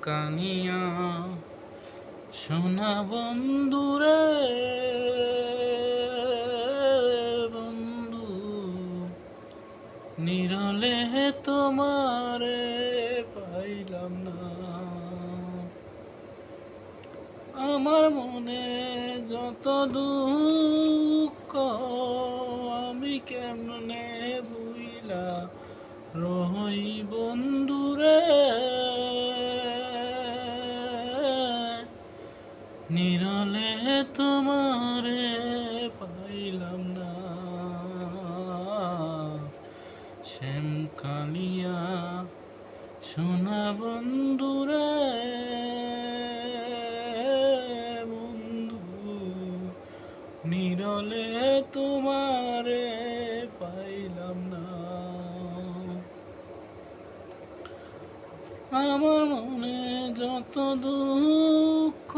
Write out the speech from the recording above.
কানিয়া সোনা বন্ধুরে বন্ধু নিরলে তোমারে পাইলাম না। আমার মনে যত দুঃখ আমি কেমনে ভুইলা রই বন্ধুরে নিরলে তোমারে পাইলাম না। শ্যাম কালিয়া সোনা বন্ধুরে বন্ধু নিরলে তোমারে পাইলাম না। আমার মনে যত দুঃখ